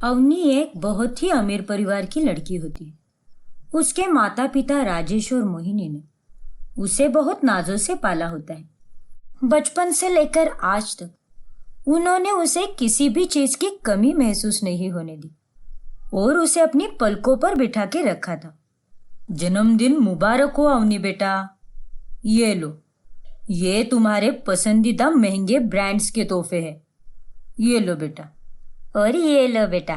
अवनी एक बहुत ही अमीर परिवार की लड़की होती है। उसके माता पिता राजेश और मोहिनी ने उसे बहुत नाजों से पाला होता है। बचपन से लेकर आज तक उन्होंने उसे किसी भी चीज की कमी महसूस नहीं होने दी और उसे अपनी पलकों पर बिठा के रखा था। जन्मदिन मुबारक हो अवनी बेटा। ये लो, ये तुम्हारे पसंदीदा महंगे ब्रांड्स के तोहफे हैं। ये लो बेटा। और ये लो बेटा,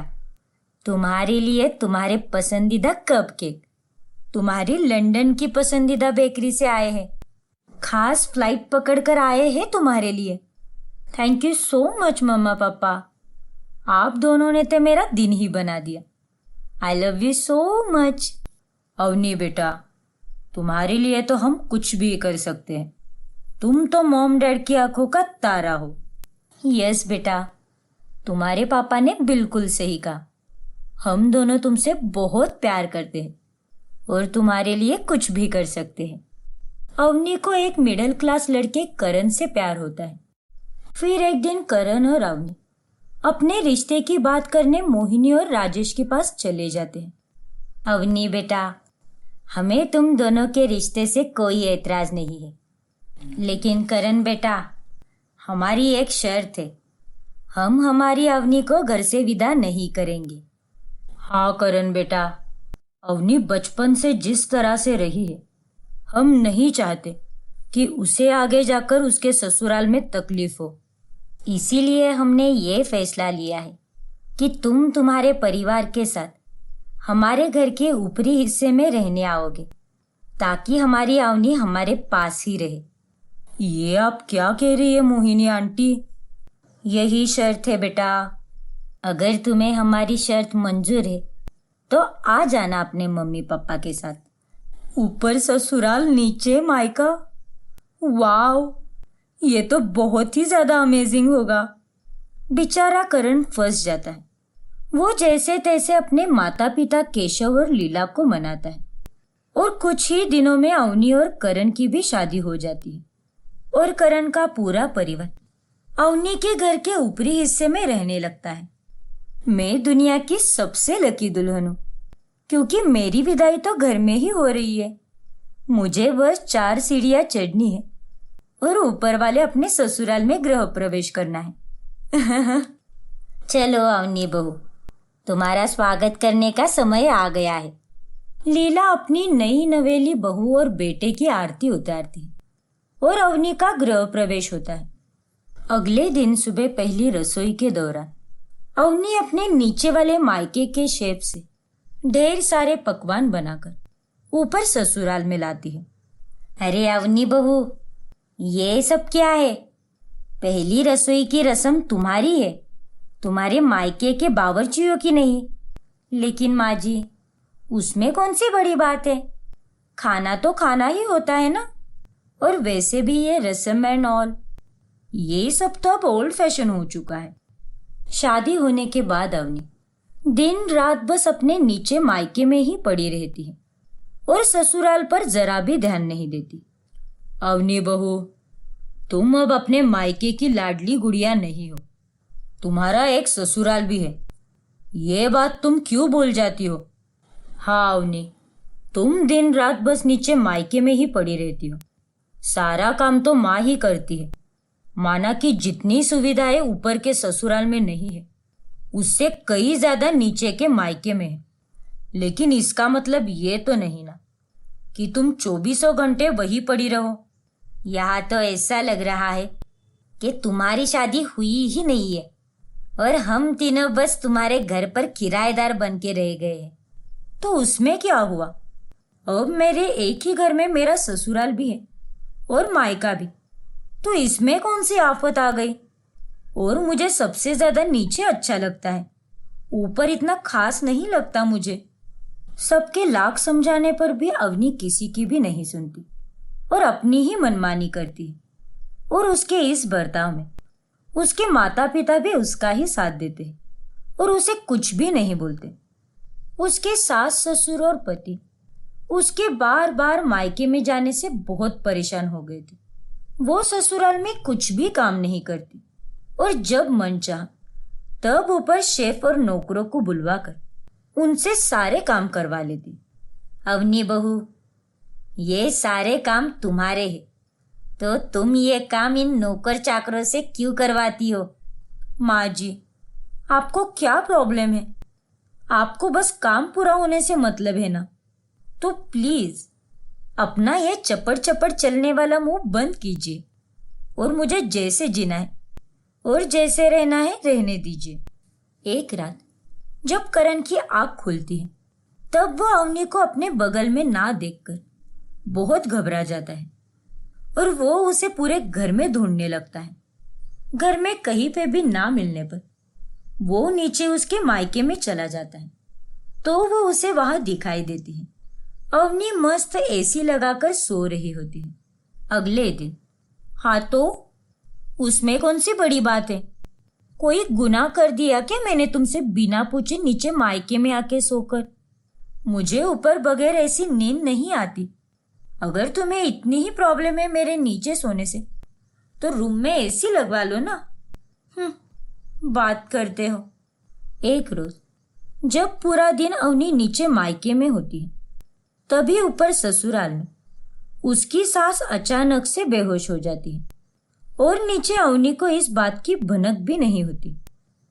तुम्हारे लिए तुम्हारे पसंदीदा कपकेक तुम्हारी लंदन की पसंदीदा बेकरी से आए हैं। खास फ्लाइट पकड़कर आए हैं तुम्हारे लिए। थैंक यू सो मच मम्मा पापा, आप दोनों ने तो मेरा दिन ही बना दिया। I love you so much. Avni बेटा, तुम्हारे लिए तो हम कुछ भी कर सकते हैं। तुम तो मॉम डैड की आंखों का तारा हो। यस बेटा, तुम्हारे पापा ने बिल्कुल सही कहा। हम दोनों तुमसे बहुत प्यार करते हैं और तुम्हारे लिए कुछ भी कर सकते हैं। अवनी को एक मिडिल क्लास लड़के करण से प्यार होता है। फिर एक दिन करण और अवनी अपने रिश्ते की बात करने मोहिनी और राजेश के पास चले जाते हैं। अवनी बेटा, हमें तुम दोनों के रिश्ते से कोई एतराज नहीं है, लेकिन करण बेटा, हमारी एक शर्त है। हम हमारी अवनी को घर से विदा नहीं करेंगे। हाँ करण बेटा, अवनी बचपन से जिस तरह से रही है, हम नहीं चाहते कि उसे आगे जाकर उसके ससुराल में तकलीफ हो। इसीलिए हमने ये फैसला लिया है कि तुम तुम्हारे परिवार के साथ हमारे घर के ऊपरी हिस्से में रहने आओगे, ताकि हमारी अवनी हमारे पास ही रहे। ये आप क्या कह रही है मोहिनी आंटी? यही शर्त है बेटा। अगर तुम्हें हमारी शर्त मंजूर है तो आ जाना अपने मम्मी पापा के साथ। ऊपर ससुराल नीचे मायका। वाव, ये तो बहुत ही ज्यादा अमेजिंग होगा। बेचारा करण फंस जाता है। वो जैसे तैसे अपने माता पिता केशव और लीला को मनाता है और कुछ ही दिनों में अवनी और करण की भी शादी हो जाती है और करण का पूरा परिवार अवनी के घर के ऊपरी हिस्से में रहने लगता है। मैं दुनिया की सबसे लकी दुल्हन हूँ, क्योंकि मेरी विदाई तो घर में ही हो रही है। मुझे बस 4 सीढ़ियाँ चढ़नी है और ऊपर वाले अपने ससुराल में गृह प्रवेश करना है। चलो अवनी बहू, तुम्हारा स्वागत करने का समय आ गया है। लीला अपनी नई नवेली बहू और बेटे की आरती उतारती है और अवनी का गृह प्रवेश होता है। अगले दिन सुबह पहली रसोई के दौरान अवनी अपने नीचे वाले मायके के शेफ से ढेर सारे पकवान बनाकर ऊपर ससुराल में लाती है। अरे अवनी बहू, ये सब क्या है? पहली रसोई की रस्म तुम्हारी है, तुम्हारे मायके के बावर्चियों की नहीं। लेकिन माँ जी, उसमें कौन सी बड़ी बात है? खाना तो खाना ही होता है ना। और वैसे भी ये रस्म एंड ऑल, ये सब तो अब ओल्ड फैशन हो चुका है। शादी होने के बाद अवनी दिन रात बस अपने नीचे मायके में ही पड़ी रहती है और ससुराल पर जरा भी ध्यान नहीं देती। अवनी बहू, तुम अब अपने मायके की लाडली गुड़िया नहीं हो, तुम्हारा एक ससुराल भी है। ये बात तुम क्यों भूल जाती हो? हाँ अवनी, तुम दिन रात बस नीचे मायके में ही पड़ी रहती हो। सारा काम तो माँ ही करती है। माना कि जितनी सुविधाएं ऊपर के ससुराल में नहीं है, उससे कई ज्यादा नीचे के मायके में है। लेकिन इसका मतलब ये तो नहीं ना कि तुम 24 घंटे वही पड़ी रहो। यहाँ तो ऐसा लग रहा है कि तुम्हारी शादी हुई ही नहीं है और हम तीनों बस तुम्हारे घर पर किराएदार बन के रह गए हैं। तो उसमें क्या हुआ? अब मेरे एक ही घर में मेरा ससुराल भी है और मायका भी, तो इसमें कौन सी आफत आ गई? और मुझे सबसे ज्यादा नीचे अच्छा लगता है, ऊपर इतना खास नहीं लगता मुझे। सबके लाख समझाने पर भी अवनी किसी की भी नहीं सुनती और अपनी ही मनमानी करती है। और उसके इस बर्ताव में उसके माता पिता भी उसका ही साथ देते हैं और उसे कुछ भी नहीं बोलते। उसके सास ससुर और पति उसके बार बार मायके में जाने से बहुत परेशान हो गए थे। वो ससुराल में कुछ भी काम नहीं करती और जब मन चाहा तब ऊपर शेफ और नौकरों को बुलवाकर उनसे सारे काम करवा लेती। अवनी बहू, ये सारे काम तुम्हारे हैं, तो तुम ये काम इन नौकर चाकरों से क्यों करवाती हो? माँ जी, आपको क्या प्रॉब्लम है? आपको बस काम पूरा होने से मतलब है ना? तो प्लीज अपना ये चपड़ चपड़ चलने वाला मुंह बंद कीजिए और मुझे जैसे जीना है और जैसे रहना है रहने दीजिए। एक रात जब करण की आंख खुलती है, तब वह अवनी को अपने बगल में ना देखकर बहुत घबरा जाता है और वो उसे पूरे घर में ढूंढने लगता है। घर में कहीं पे भी ना मिलने पर वो नीचे उसके मायके में चला जाता है, तो वो उसे वहां दिखाई देती है। अवनी मस्त एसी लगाकर सो रही होती है। अगले दिन, हाँ तो उसमें कौन सी बड़ी बात है? कोई गुनाह कर दिया क्या मैंने तुमसे बिना पूछे नीचे मायके में आके सोकर? मुझे ऊपर बगैर ऐसी नींद नहीं आती। अगर तुम्हें इतनी ही प्रॉब्लम है मेरे नीचे सोने से, तो रूम में एसी लगवा लो ना। बात करते हो। एक रोज जब पूरा दिन अवनी नीचे मायके में होती है, तभी ऊपर ससुराल में उसकी सास अचानक से बेहोश हो जाती है और नीचे अवनी को इस बात की भनक भी नहीं होती।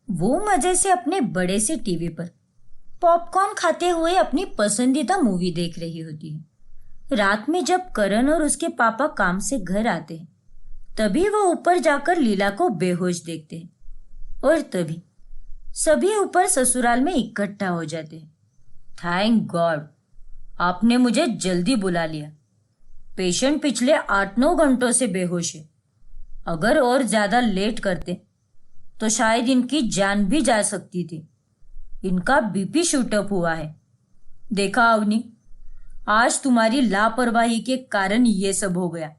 वो मजे से अपने बड़े से टीवी पर पॉपकॉर्न खाते हुए अपनी पसंदीदा मूवी देख रही होती है। रात में जब करण और उसके पापा काम से घर आते हैं, तभी वो ऊपर जाकर लीला को बेहोश देखते हैं और तभी सभी ऊपर ससुराल में इकट्ठा हो जाते हैं। थैंक गॉड, आपने मुझे जल्दी बुला लिया। पेशेंट पिछले 8-9 घंटों से बेहोश है। अगर और ज्यादा लेट करते तो शायद इनकी जान भी जा सकती थी। इनका बीपी शूटअप हुआ है। देखा अवनी, आज तुम्हारी लापरवाही के कारण ये सब हो गया।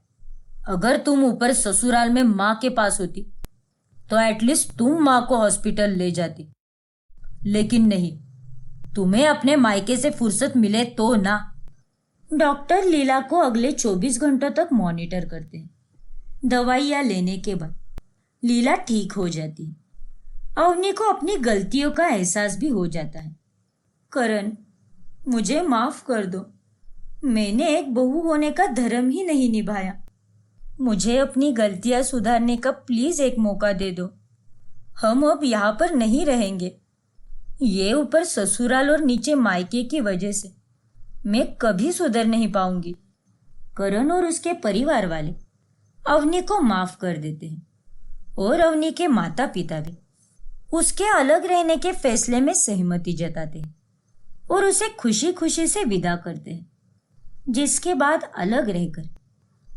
अगर तुम ऊपर ससुराल में माँ के पास होती तो एटलीस्ट तुम माँ को हॉस्पिटल ले जाती, लेकिन नहीं, तुम्हें अपने मायके से फुर्सत मिले तो ना। डॉक्टर लीला को अगले 24 घंटों तक मॉनिटर करते हैं। दवाइयाँ लेने के बाद लीला ठीक हो जाती है। अवनी को अपनी गलतियों का एहसास भी हो जाता है। करण, मुझे माफ कर दो। मैंने एक बहू होने का धर्म ही नहीं निभाया। मुझे अपनी गलतियां सुधारने का प्लीज एक मौका दे दो। हम अब यहाँ पर नहीं रहेंगे। ये ऊपर ससुराल और नीचे मायके की वजह से मैं कभी सुधर नहीं पाऊंगी। करण और उसके परिवार वाले अवनी को माफ कर देते हैं और अवनी के माता पिता भी उसके अलग रहने के फैसले में सहमति जताते हैं और उसे खुशी खुशी से विदा करते हैं। जिसके बाद अलग रहकर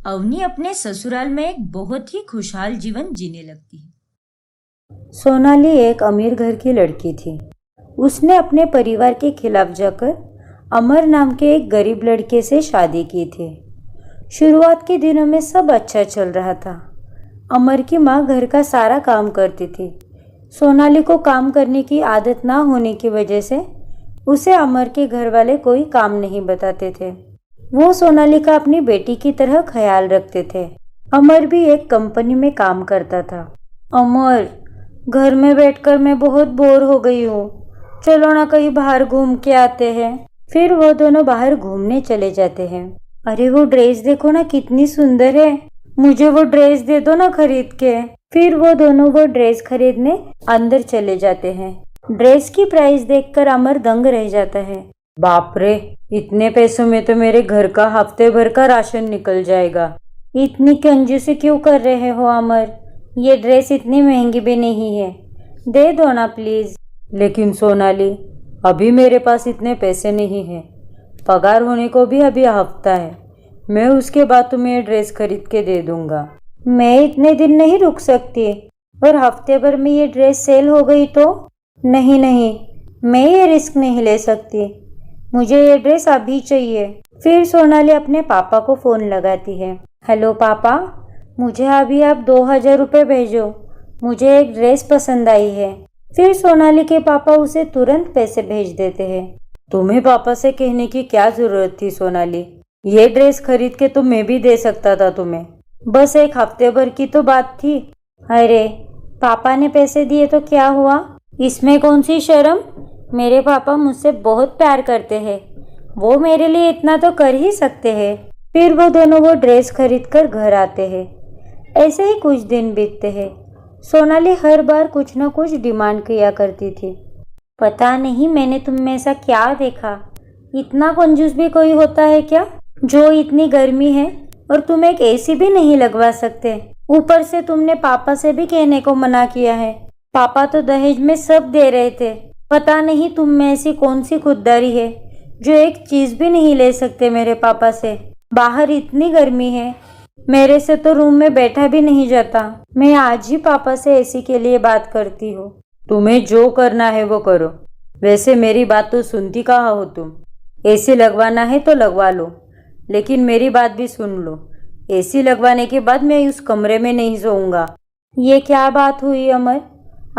अवनी अपने ससुराल में एक बहुत ही खुशहाल जीवन जीने लगती है। सोनाली एक अमीर घर की लड़की थी। उसने अपने परिवार के खिलाफ जाकर अमर नाम के एक गरीब लड़के से शादी की थी। शुरुआत के दिनों में सब अच्छा चल रहा था। अमर की माँ घर का सारा काम करती थी। सोनाली को काम करने की आदत ना होने की वजह से उसे अमर के घर वाले कोई काम नहीं बताते थे। वो सोनाली का अपनी बेटी की तरह ख्याल रखते थे। अमर भी एक कंपनी में काम करता था। अमर, घर में बैठकर मैं बहुत बोर हो गई हूँ, चलो ना कहीं बाहर घूम के आते हैं। फिर वो दोनों बाहर घूमने चले जाते हैं। अरे वो ड्रेस देखो ना, कितनी सुंदर है, मुझे वो ड्रेस दे दो ना खरीद के। फिर वो दोनों वो ड्रेस खरीदने अंदर चले जाते हैं। ड्रेस की प्राइस देखकर अमर दंग रह जाता है। बाप रे, इतने पैसों में तो मेरे घर का हफ्ते भर का राशन निकल जाएगा। इतनी कंजूसी क्यों कर रहे हो अमर? ये ड्रेस इतनी महंगी भी नहीं है, दे दो ना प्लीज। लेकिन सोनाली, अभी मेरे पास इतने पैसे नहीं है। पगार होने को भी अभी हफ्ता है। मैं उसके बाद तुम्हें ये ड्रेस खरीद के दे दूंगा। मैं इतने दिन नहीं रुक सकती, और हफ्ते भर में ये ड्रेस सेल हो गई तो? नहीं नहीं, मैं ये रिस्क नहीं ले सकती। मुझे ये ड्रेस अभी चाहिए। फिर सोनाली अपने पापा को फोन लगाती है। हेलो पापा, मुझे अभी आप 2000 रुपये भेजो, मुझे एक ड्रेस पसंद आई है। फिर सोनाली के पापा उसे तुरंत पैसे भेज देते हैं। तुम्हें पापा से कहने की क्या जरूरत थी सोनाली? ये ड्रेस खरीद के तो मैं भी दे सकता था तुम्हें। बस एक हफ्ते भर की तो बात थी। अरे पापा ने पैसे दिए तो क्या हुआ, इसमें कौन सी शर्म? मेरे पापा मुझसे बहुत प्यार करते हैं, वो मेरे लिए इतना तो कर ही सकते हैं। फिर वो दोनों वो ड्रेस खरीद कर घर आते हैं। ऐसे ही कुछ दिन बीतते हैं। सोनाली हर बार कुछ न कुछ डिमांड किया करती थी। पता नहीं मैंने तुम में ऐसा क्या देखा, इतना कंजूस भी कोई होता है क्या? जो इतनी गर्मी है और तुम एक एसी भी नहीं लगवा सकते। ऊपर से तुमने पापा से भी कहने को मना किया है। पापा तो दहेज में सब दे रहे थे। पता नहीं तुम में ऐसी कौन सी खुददारी है जो एक चीज भी नहीं ले सकते मेरे पापा से। बाहर इतनी गर्मी है, मेरे से तो रूम में बैठा भी नहीं जाता। मैं आज ही पापा से एसी के लिए बात करती हूँ। तुम्हें जो करना है वो करो। वैसे मेरी बात तो सुनती कहाँ हो तुम? एसी लगवाना है तो लगवा लो, लेकिन मेरी बात भी सुन लो। एसी लगवाने के बाद मैं उस कमरे में नहीं सोऊंगा। ये क्या बात हुई अमर?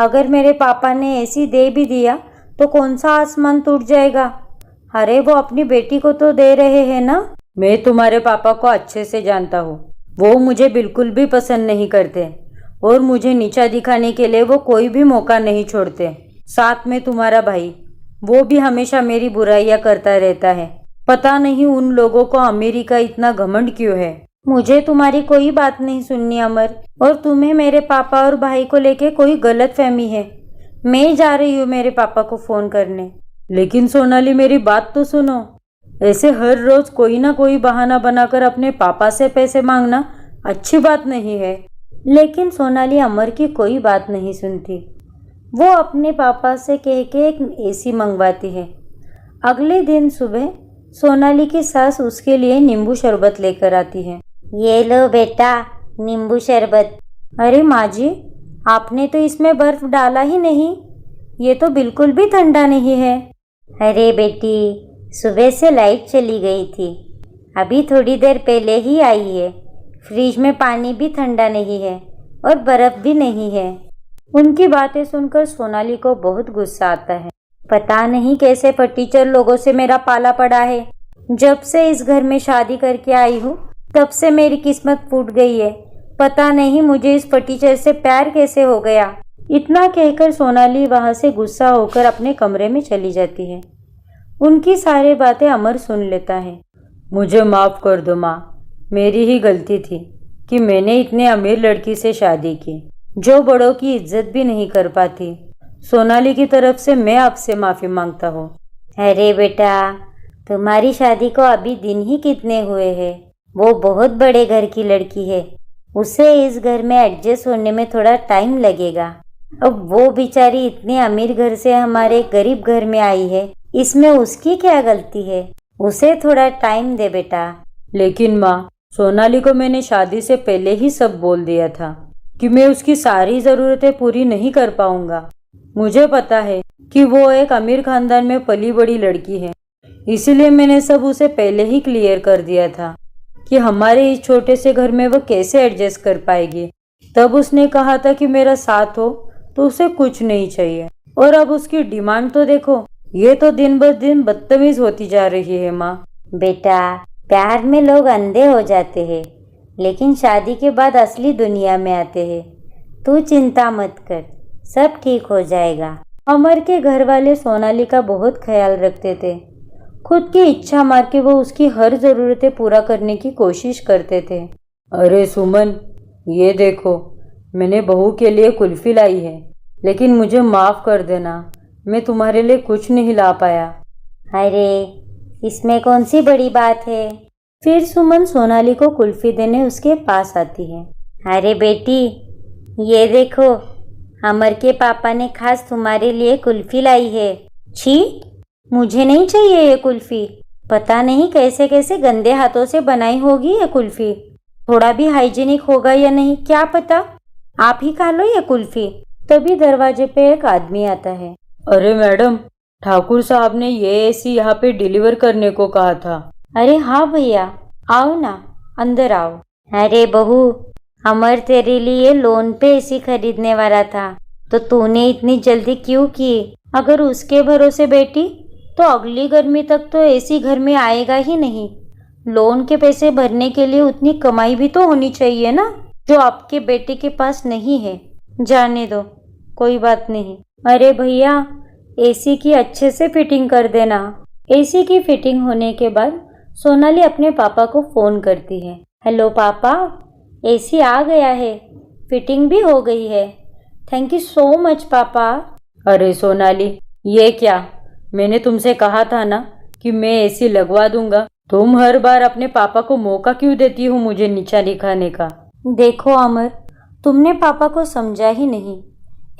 अगर मेरे पापा ने एसी दे भी दिया तो कौन सा आसमान टूट जाएगा? अरे वो अपनी बेटी को तो दे रहे हैं ना। मैं तुम्हारे पापा को अच्छे से जानता हूँ। वो मुझे बिल्कुल भी पसंद नहीं करते और मुझे नीचा दिखाने के लिए वो कोई भी मौका नहीं छोड़ते। साथ में तुम्हारा भाई, वो भी हमेशा मेरी बुराइयां करता रहता है। पता नहीं उन लोगों को अमीरी का इतना घमंड क्यों है। मुझे तुम्हारी कोई बात नहीं सुननी अमर, और तुम्हें मेरे पापा और भाई को लेके कोई गलतफहमी है। मैं जा रही हूँ मेरे पापा को फोन करने। लेकिन सोनाली मेरी बात तो सुनो। ऐसे हर रोज कोई ना कोई बहाना बनाकर अपने पापा से पैसे मांगना अच्छी बात नहीं है। लेकिन सोनाली अमर की कोई बात नहीं सुनती। वो अपने पापा से कह के एक एसी मंगवाती है। अगले दिन सुबह सोनाली की सास उसके लिए नींबू शरबत लेकर आती है। ये लो बेटा, नींबू शरबत। अरे माँ जी, आपने तो इसमें बर्फ डाला ही नहीं, ये तो बिल्कुल भी ठंडा नहीं है। अरे बेटी, सुबह से लाइट चली गई थी, अभी थोड़ी देर पहले ही आई है। फ्रिज में पानी भी ठंडा नहीं है और बर्फ भी नहीं है। उनकी बातें सुनकर सोनाली को बहुत गुस्सा आता है। पता नहीं कैसे फटीचर लोगों से मेरा पाला पड़ा है। जब से इस घर में शादी करके आई हूँ तब से मेरी किस्मत फूट गई है। पता नहीं मुझे इस फटीचर से प्यार कैसे हो गया। इतना कहकर सोनाली वहां से गुस्सा होकर अपने कमरे में चली जाती है। उनकी सारी बातें अमर सुन लेता है। मुझे माफ कर दो माँ, मेरी ही गलती थी कि मैंने इतने अमीर लड़की से शादी की जो बड़ों की इज्जत भी नहीं कर पाती। सोनाली की तरफ से मैं आपसे माफी मांगता हूँ। अरे बेटा, तुम्हारी शादी को अभी दिन ही कितने हुए हैं। वो बहुत बड़े घर की लड़की है, उसे इस घर में एडजस्ट होने में थोड़ा टाइम लगेगा। अब वो बेचारी इतने अमीर घर से हमारे गरीब घर में आई है, इसमें उसकी क्या गलती है? उसे थोड़ा टाइम दे बेटा। लेकिन माँ, सोनाली को मैंने शादी से पहले ही सब बोल दिया था कि मैं उसकी सारी जरूरतें पूरी नहीं कर पाऊंगा। मुझे पता है कि वो एक अमीर खानदान में पली बड़ी लड़की है, इसीलिए मैंने सब उसे पहले ही क्लियर कर दिया था कि हमारे इस छोटे से घर में वो कैसे एडजस्ट कर पाएगी। तब उसने कहा था कि मेरा साथ हो तो उसे कुछ नहीं चाहिए, और अब उसकी डिमांड तो देखो, ये तो दिन ब दिन बदतमीज होती जा रही है। माँ बेटा, प्यार में लोग अंधे हो जाते हैं, लेकिन शादी के बाद असली दुनिया में आते हैं। तू चिंता मत कर, सब ठीक हो जाएगा। अमर के घर वाले सोनाली का बहुत ख्याल रखते थे। खुद की इच्छा मार के वो उसकी हर जरूरतें पूरा करने की कोशिश करते थे। अरे सुमन, ये देखो, मैंने बहू के लिए कुल्फी लाई है, लेकिन मुझे माफ कर देना, मैं तुम्हारे लिए कुछ नहीं ला पाया। अरे इसमें कौन सी बड़ी बात है। फिर सुमन सोनाली को कुल्फी देने उसके पास आती है। अरे बेटी, ये देखो, अमर के पापा ने खास तुम्हारे लिए कुल्फी लाई है। छी, मुझे नहीं चाहिए ये कुल्फी। पता नहीं कैसे कैसे गंदे हाथों से बनाई होगी ये कुल्फी। थोड़ा भी हाइजीनिक होगा या नहीं क्या पता। आप ही खा लो ये कुल्फी। तभी दरवाजे पे एक आदमी आता है। अरे मैडम, ठाकुर साहब ने ये एसी यहाँ पे डिलीवर करने को कहा था। अरे हाँ भैया, आओ ना, अंदर आओ। अरे बहू, अमर तेरे लिए लोन पे एसी खरीदने वाला था, तो तूने इतनी जल्दी क्यों की? अगर उसके भरोसे बैठी तो अगली गर्मी तक तो एसी घर में आएगा ही नहीं। लोन के पैसे भरने के लिए उतनी कमाई भी तो होनी चाहिए ना, जो आपके बेटे के पास नहीं है। जाने दो, कोई बात नहीं। अरे भैया, एसी की अच्छे से फिटिंग कर देना। एसी की फिटिंग होने के बाद सोनाली अपने पापा को फोन करती है। हेलो पापा, एसी आ गया है, फिटिंग भी हो गई है। थैंक यू सो मच पापा। अरे सोनाली, ये क्या? मैंने तुमसे कहा था ना कि मैं एसी लगवा दूंगा। तुम हर बार अपने पापा को मौका क्यों देती हो मुझे नीचा दिखाने का? देखो अमर, तुमने पापा को समझा ही नहीं।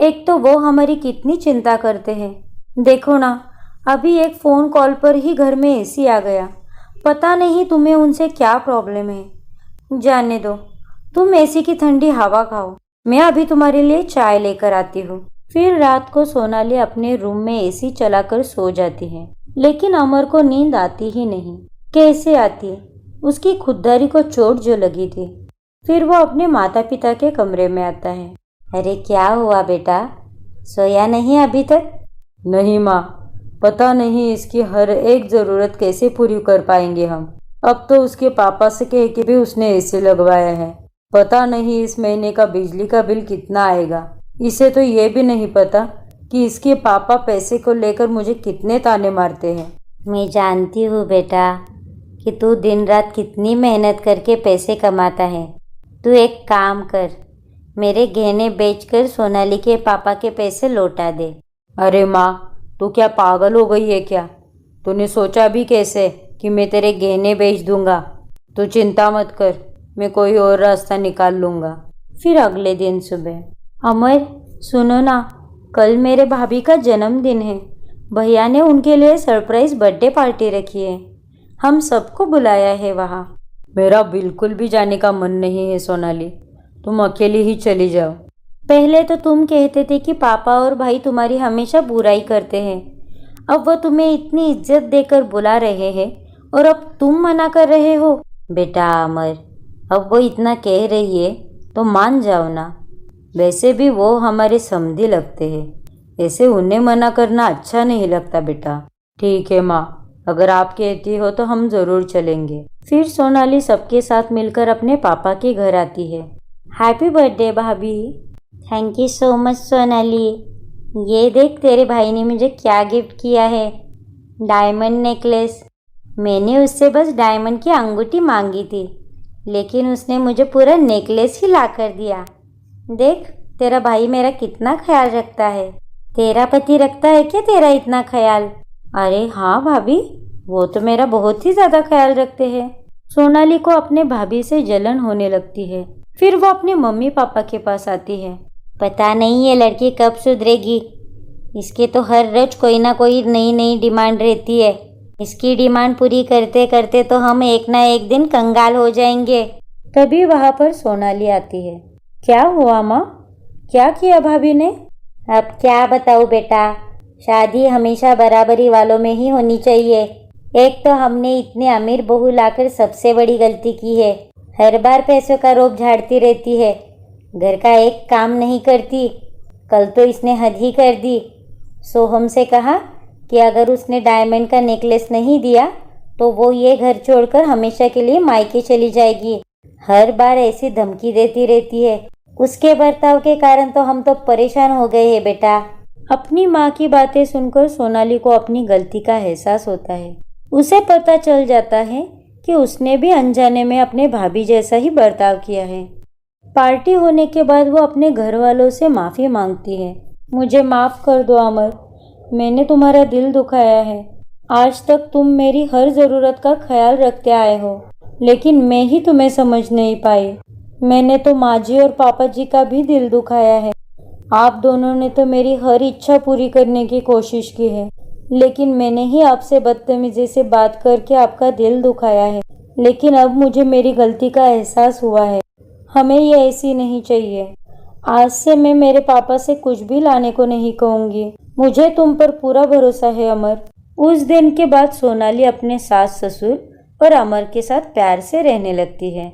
एक तो वो हमारी कितनी चिंता करते हैं। देखो ना, अभी एक फ़ोन कॉल पर ही घर में एसी आ गया। पता नहीं तुम्हें उनसे क्या प्रॉब्लम है। जाने दो, तुम एसी की ठंडी हवा खाओ। मैं अभी तुम्हारे लिए चाय लेकर आती हूँ। फिर रात को सोनाली अपने रूम में एसी चलाकर सो जाती है, लेकिन अमर को नींद आती ही नहीं। कैसे आती? उसकी खुददारी को चोट जो लगी थी। फिर वो अपने माता पिता के कमरे में आता है। अरे क्या हुआ बेटा, सोया नहीं अभी तक? नहीं माँ, पता नहीं इसकी हर एक ज़रूरत कैसे पूरी कर पाएंगे हम। अब तो उसके पापा से कह के भी उसने एसी लगवाया है। पता नहीं इस महीने का बिजली का बिल कितना आएगा। इसे तो ये भी नहीं पता कि इसके पापा पैसे को लेकर मुझे कितने ताने मारते हैं। मैं जानती हूँ बेटा कि तू दिन रात कितनी मेहनत करके पैसे कमाता है। तू एक काम कर, मेरे गहने बेचकर सोनाली के पापा के पैसे लौटा दे। अरे माँ, तू क्या पागल हो गई है क्या? तूने सोचा भी कैसे कि मैं तेरे गहने बेच दूंगा? तू चिंता मत कर, मैं कोई और रास्ता निकाल लूँगा। फिर अगले दिन सुबह, अमर सुनो ना, कल मेरे भाभी का जन्मदिन है। भैया ने उनके लिए सरप्राइज बर्थडे पार्टी रखी है। हम सबको बुलाया है वहाँ। मेरा बिल्कुल भी जाने का मन नहीं है सोनाली, तुम अकेली ही चली जाओ। पहले तो तुम कहते थे कि पापा और भाई तुम्हारी हमेशा बुराई करते हैं। अब वो तुम्हें इतनी इज्जत देकर बुला रहे हैं और अब तुम मना कर रहे हो। बेटा अमर, अब वो इतना कह रही है तो मान जाओ ना। वैसे भी वो हमारे समधी लगते हैं, ऐसे उन्हें मना करना अच्छा नहीं लगता बेटा। ठीक है माँ, अगर आप कहती हो तो हम ज़रूर चलेंगे। फिर सोनाली सबके साथ मिलकर अपने पापा के घर आती है। हैप्पी बर्थडे भाभी। Thank you so much Sonali. ये देख तेरे भाई ने मुझे क्या गिफ्ट किया है, डायमंड नेकलेस। मैंने उससे बस डायमंड की अंगूठी मांगी थी, लेकिन उसने मुझे पूरा नेकलेस ही ला कर दिया। देख तेरा भाई मेरा कितना ख्याल रखता है। तेरा पति रखता है क्या तेरा इतना ख्याल? अरे हाँ भाभी, वो तो मेरा बहुत ही ज़्यादा ख्याल रखते हैं। सोनाली को अपने भाभी से जलन होने लगती है। फिर वो अपने मम्मी पापा के पास आती है। पता नहीं ये लड़की कब सुधरेगी। इसके तो हर रोज कोई ना कोई नई नई डिमांड रहती है। इसकी डिमांड पूरी करते करते तो हम एक ना एक दिन कंगाल हो जाएंगे। तभी वहाँ पर सोनाली आती है। क्या हुआ माँ, क्या किया भाभी ने? अब क्या बताऊँ बेटा, शादी हमेशा बराबरी वालों में ही होनी चाहिए। एक तो हमने इतने अमीर बहू लाकर सबसे बड़ी गलती की है। हर बार पैसों का रोब झाड़ती रहती है, घर का एक काम नहीं करती। कल तो इसने हद ही कर दी। सोहम से कहा कि अगर उसने डायमंड का नेकलेस नहीं दिया तो वो ये घर छोड़कर हमेशा के लिए मायके चली जाएगी। हर बार ऐसी धमकी देती रहती है। उसके बर्ताव के कारण तो हम तो परेशान हो गए हैं बेटा। अपनी माँ की बातें सुनकर सोनाली को अपनी गलती का एहसास होता है। उसे पता चल जाता है कि उसने भी अनजाने में अपने भाभी जैसा ही बर्ताव किया है। पार्टी होने के बाद वो अपने घर वालों से माफ़ी मांगती है। मुझे माफ़ कर दो अमर, मैंने तुम्हारा दिल दुखाया है। आज तक तुम मेरी हर ज़रूरत का ख्याल रखते आए हो, लेकिन मैं ही तुम्हें समझ नहीं पाई। मैंने तो माँ जी और पापा जी का भी दिल दुखाया है। आप दोनों ने तो मेरी हर इच्छा पूरी करने की कोशिश की है, लेकिन मैंने ही आपसे बदतमीजी से बात करके आपका दिल दुखाया है। लेकिन अब मुझे मेरी गलती का एहसास हुआ है। हमें ये ऐसी नहीं चाहिए। आज से मैं मेरे पापा से कुछ भी लाने को नहीं कहूँगी। मुझे तुम पर पूरा भरोसा है अमर। उस दिन के बाद सोनाली अपने सास ससुर और अमर के साथ प्यार से रहने लगती है।